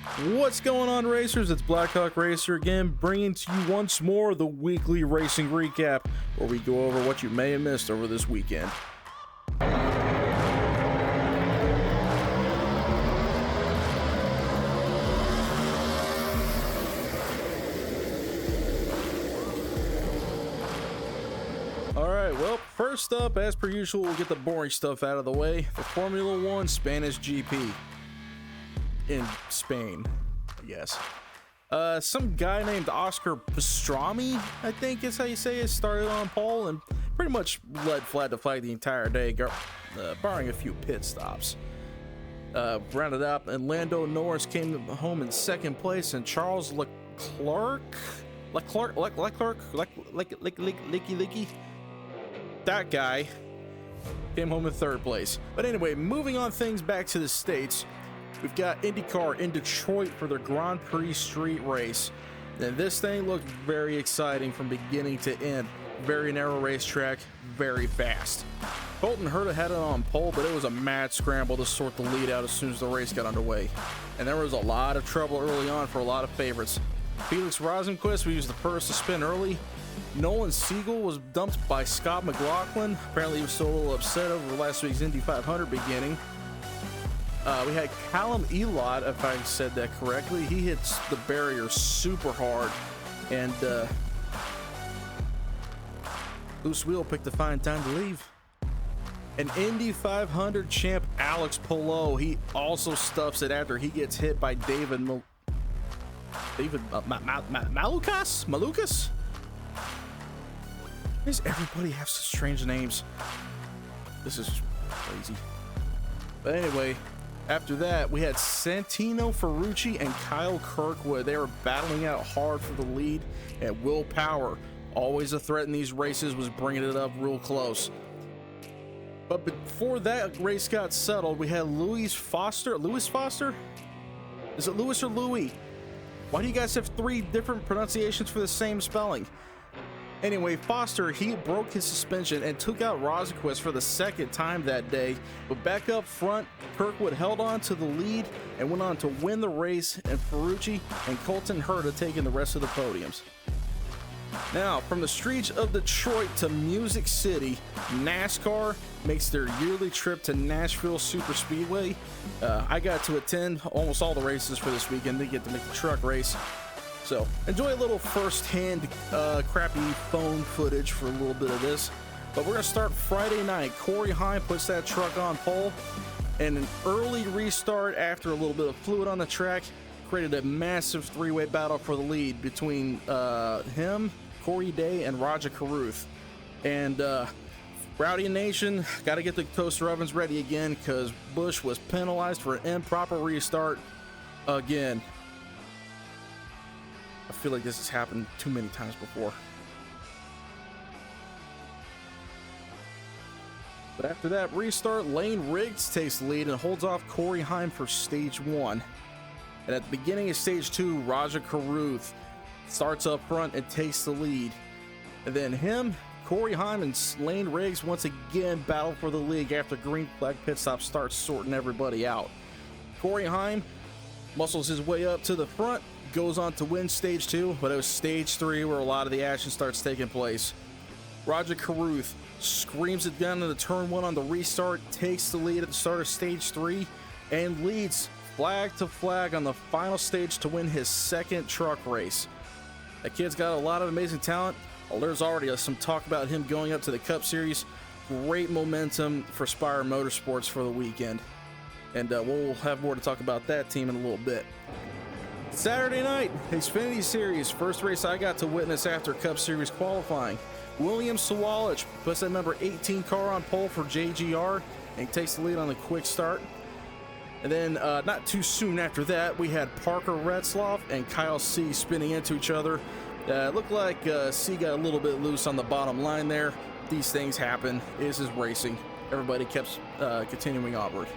What's going on, racers? It's Blackhawk Racer again, bringing to you once more the weekly racing recap, where we go over what you may have missed over this weekend. Alright, well, first up, as per usual, we'll get the boring stuff out of the way. The Formula One Spanish GP. In Spain, I guess. Some guy named Oscar Pastrami, I think is how you say it, started on pole and pretty much led flag to flag the entire day, barring a few pit stops. Rounded up, and Lando Norris came home in second place, and Charles Leclerc, that guy came home in third place. But anyway, moving on things back to the States. We've got IndyCar in Detroit for their Grand Prix street race. And this thing looked very exciting from beginning to end. Very narrow racetrack, very fast. Colton Herta had it on pole, but it was a mad scramble to sort the lead out as soon as the race got underway. And there was a lot of trouble early on for a lot of favorites. Felix Rosenqvist was the first to spin early. Nolan Siegel was dumped by Scott McLaughlin. Apparently he was still a little upset over last week's Indy 500 beginning. We had Callum Elott, if I said that correctly. He hits the barrier super hard, and loose wheel picked a fine time to leave. An Indy 500 champ, Alex Palou, he also stuffs it after he gets hit by David Malukas? Why does everybody have such strange names? This is crazy. But anyway, after that, we had Santino Ferrucci and Kyle Kirkwood. They were battling out hard for the lead, and Will Power, always a threat in these races, was bringing it up real close. But before that race got settled, we had Louis Foster? Is it Louis or Louis? Why do you guys have three different pronunciations for the same spelling? Anyway, Foster, he broke his suspension and took out Rosenqvist for the second time that day. But back up front, Kirkwood held on to the lead and went on to win the race, and Ferrucci and Colton Herta taking the rest of the podiums. Now, from the streets of Detroit to Music City, NASCAR makes their yearly trip to Nashville Super Speedway. I got to attend almost all the races for this weekend. They get to make the truck race. So enjoy a little first-hand crappy phone footage for a little bit of this. But we're going to start Friday night. Corey Heim puts that truck on pole, and an early restart after a little bit of fluid on the track created a massive three-way battle for the lead between him, Corey Day, and Roger Carruth. And Rowdy Nation, got to get the toaster ovens ready again, because Busch was penalized for an improper restart again. I feel like this has happened too many times before. But after that restart, Lane Riggs takes the lead and holds off Corey Heim for stage 1. And at the beginning of stage 2, Roger Carruth starts up front and takes the lead. And then him, Corey Heim, and Lane Riggs once again battle for the lead after green flag pit stop starts sorting everybody out. Corey Heim muscles his way up to the front, goes on to win stage 2, but it was stage 3 where a lot of the action starts taking place. Roger Carruth screams it down into turn 1 on the restart, takes the lead at the start of stage 3, and leads flag to flag on the final stage to win his second truck race. That kid's got a lot of amazing talent. There's already some talk about him going up to the Cup Series. Great momentum for Spire Motorsports for the weekend. And we'll have more to talk about that team in a little bit. Saturday night, Xfinity Series, first race I got to witness after Cup Series qualifying. William Sawalich puts that number 18 car on pole for JGR and takes the lead on the quick start. And then not too soon after that, we had Parker Retzloff and Kyle C spinning into each other. It looked like C got a little bit loose on the bottom line there. These things happen. This is racing. Everybody kept continuing onward.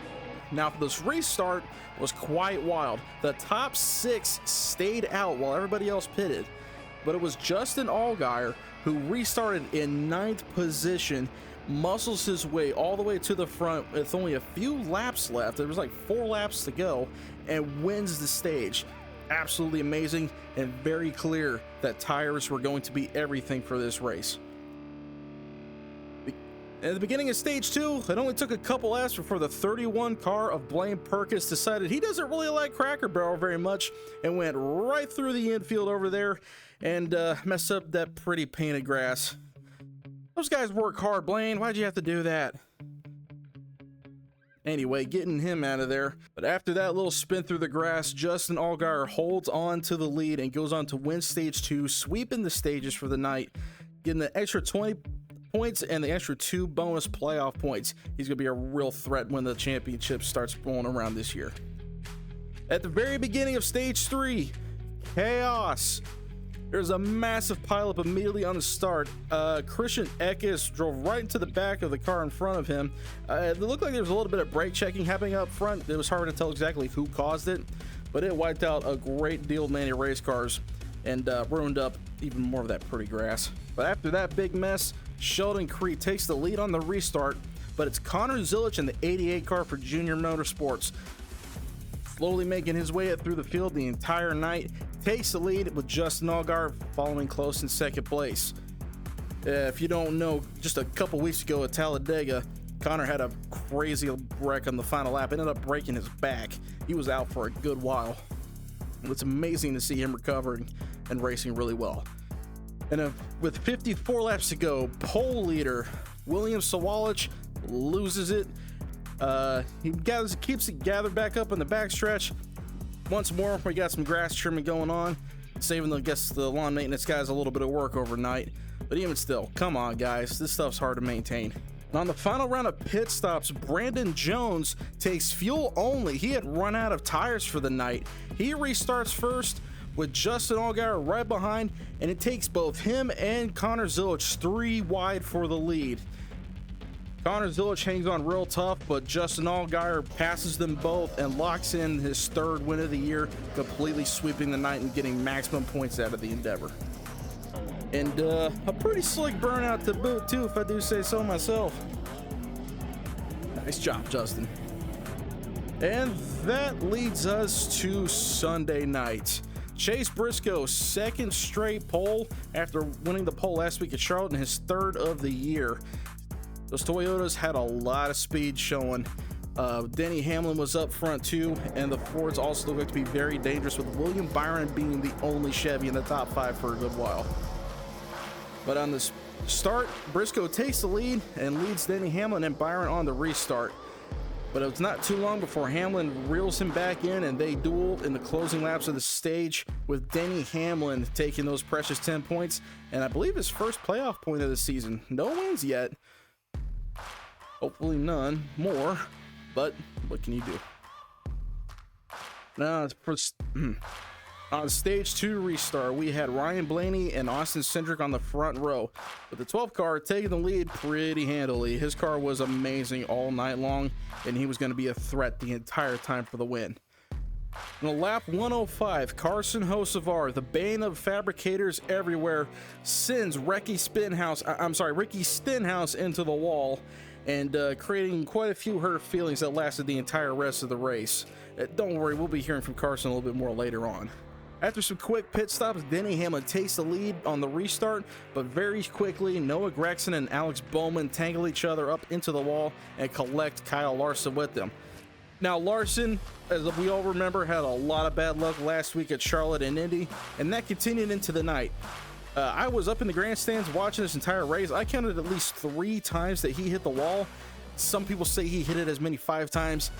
Now, this restart was quite wild. The top 6 stayed out while everybody else pitted, but it was Justin Allgaier who restarted in 9th position, muscles his way all the way to the front with only a few laps left. There was like 4 laps to go, and wins the stage. Absolutely amazing, and very clear that tires were going to be everything for this race. At the beginning of stage 2, it only took a couple laps before the 31 car of Blaine Perkins decided he doesn't really like Cracker Barrel very much and went right through the infield over there and messed up that pretty painted grass. Those guys work hard, Blaine. Why'd you have to do that? Anyway, getting him out of there. But after that little spin through the grass, Justin Allgaier holds on to the lead and goes on to win stage 2, sweeping the stages for the night, getting the extra 20 points and the extra 2 bonus playoff points. He's going to be a real threat when the championship starts rolling around this year. At the very beginning of stage 3, chaos. There's a massive pileup immediately on the start. Christian Eckes drove right into the back of the car in front of him. It looked like there was a little bit of brake checking happening up front. It was hard to tell exactly who caused it, but it wiped out a great deal of many race cars and ruined up even more of that pretty grass. But after that big mess, Sheldon Creed takes the lead on the restart, but it's Connor Zilic in the 88 car for Junior Motorsports, slowly making his way up through the field the entire night, takes the lead with Justin Allgaier following close in second place. If you don't know, just a couple weeks ago at Talladega, Connor had a crazy wreck on the final lap, ended up breaking his back. He was out for a good while. It's amazing to see him recovering and racing really well. And with 54 laps to go, pole leader William Sawalich loses it. He keeps it gathered back up in the backstretch. Once more, we got some grass trimming going on, saving the lawn maintenance guys a little bit of work overnight. But even still, come on guys, this stuff's hard to maintain. And on the final round of pit stops, Brandon Jones takes fuel only. He had run out of tires for the night. He restarts first with Justin Allgaier right behind, and it takes both him and Connor Zilic 3 wide for the lead. Connor Zilic hangs on real tough, but Justin Allgaier passes them both and locks in his 3rd win of the year, completely sweeping the night and getting maximum points out of the endeavor. And a pretty slick burnout to boot too, if I do say so myself. Nice job, Justin. And that leads us to Sunday night. Chase Briscoe, 2nd straight pole after winning the pole last week at Charlotte in his 3rd of the year. Those Toyotas had a lot of speed showing. Denny Hamlin was up front too, and the Fords also look like to be very dangerous, with William Byron being the only Chevy in the top 5 for a good while. But on the start, Briscoe takes the lead and leads Denny Hamlin and Byron on the restart. But it's not too long before Hamlin reels him back in, and they duel in the closing laps of the stage, with Denny Hamlin taking those precious 10 points, and I believe his first playoff point of the season. No wins yet. Hopefully none more, but what can you do? Now, on stage 2 restart, we had Ryan Blaney and Austin Cindric on the front row, with the 12 car taking the lead pretty handily. His car was amazing all night long, and he was going to be a threat the entire time for the win. In lap 105, Carson Hocevar, the bane of fabricators everywhere, sends Ricky Stenhouse into the wall, and creating quite a few hurt feelings that lasted the entire rest of the race. Don't worry, we'll be hearing from Carson a little bit more later on. After some quick pit stops, Denny Hamlin takes the lead on the restart, but very quickly, Noah Gragson and Alex Bowman tangle each other up into the wall and collect Kyle Larson with them. Now, Larson, as we all remember, had a lot of bad luck last week at Charlotte and Indy, and that continued into the night. I was up in the grandstands watching this entire race. I counted at least 3 times that he hit the wall. Some people say he hit it as many 5 times.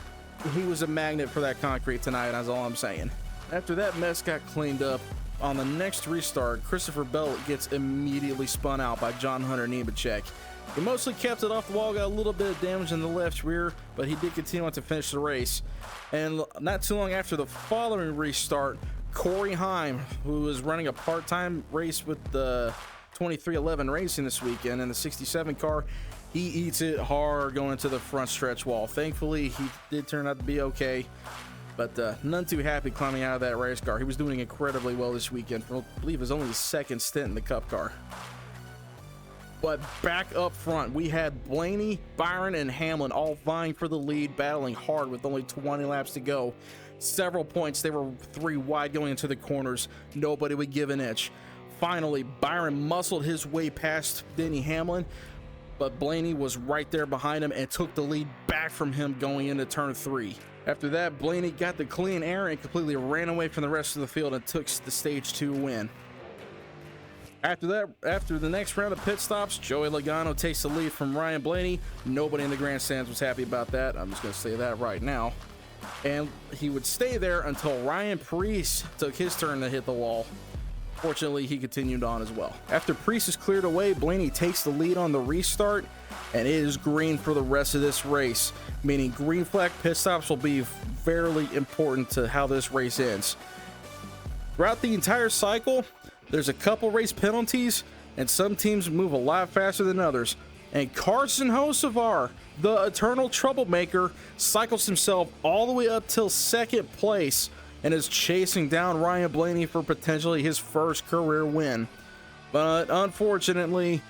He was a magnet for that concrete tonight, that's all I'm saying. After that mess got cleaned up, on the next restart, Christopher Bell gets immediately spun out by John Hunter Nemechek. He mostly kept it off the wall, got a little bit of damage in the left rear, but he did continue on to finish the race. And not too long after the following restart, Corey Heim, who was running a part-time race with the 2311 Racing this weekend in the 67 car, he eats it hard going into the front stretch wall. Thankfully, he did turn out to be okay, but none too happy climbing out of that race car. He was doing incredibly well this weekend for, I believe, his only 2nd stint in the Cup car. But back up front, we had Blaney, Byron, and Hamlin all vying for the lead, battling hard with only 20 laps to go. Several points, they were 3 wide going into the corners. Nobody would give an inch. Finally, Byron muscled his way past Denny Hamlin, but Blaney was right there behind him and took the lead back from him going into turn 3. After that, Blaney got the clean air and completely ran away from the rest of the field and took the stage 2 win. After the next round of pit stops, Joey Logano takes the lead from Ryan Blaney. Nobody in the grandstands was happy about that. I'm just going to say that right now. And he would stay there until Ryan Preece took his turn to hit the wall. Fortunately, he continued on as well. After Preece is cleared away, Blaney takes the lead on the restart, and it is green for the rest of this race, meaning green flag pit stops will be fairly important to how this race ends. Throughout the entire cycle, there's a couple race penalties, and some teams move a lot faster than others. And Carson Hocevar, the eternal troublemaker, cycles himself all the way up till second place and is chasing down Ryan Blaney for potentially his first career win. But unfortunately,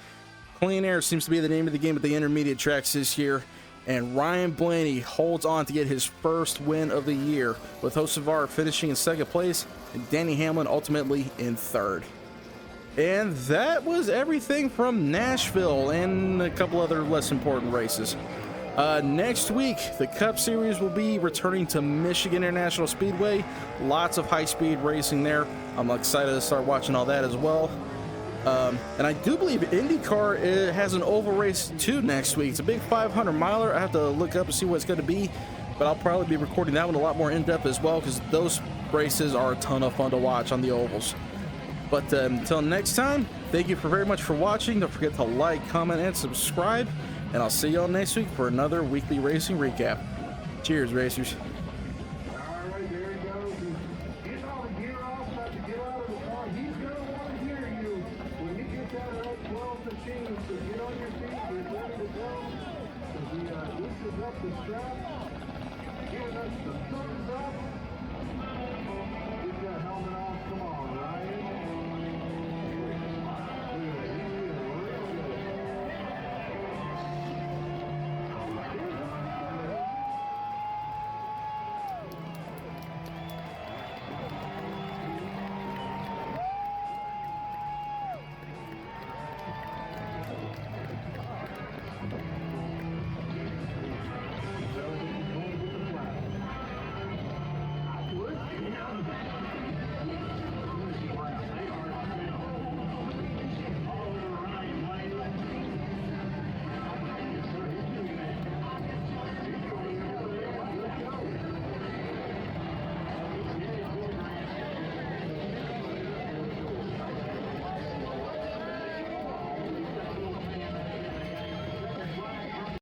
clean air seems to be the name of the game at the intermediate tracks this year, and Ryan Blaney holds on to get his first win of the year, with Hocevar finishing in second place and Denny Hamlin ultimately in third. And that was everything from Nashville and a couple other less important races. Next week, the Cup Series will be returning to Michigan International Speedway. Lots of high-speed racing there. I'm excited to start watching all that as well. And I do believe IndyCar has an oval race too next week. It's a big 500 miler. I have to look up and see what it's going to be, but I'll probably be recording that one a lot more in depth as well, because those races are a ton of fun to watch on the ovals. But until next time, thank you very much for watching. Don't forget to like, comment, and subscribe, and I'll see y'all next week for another weekly racing recap. Cheers, racers.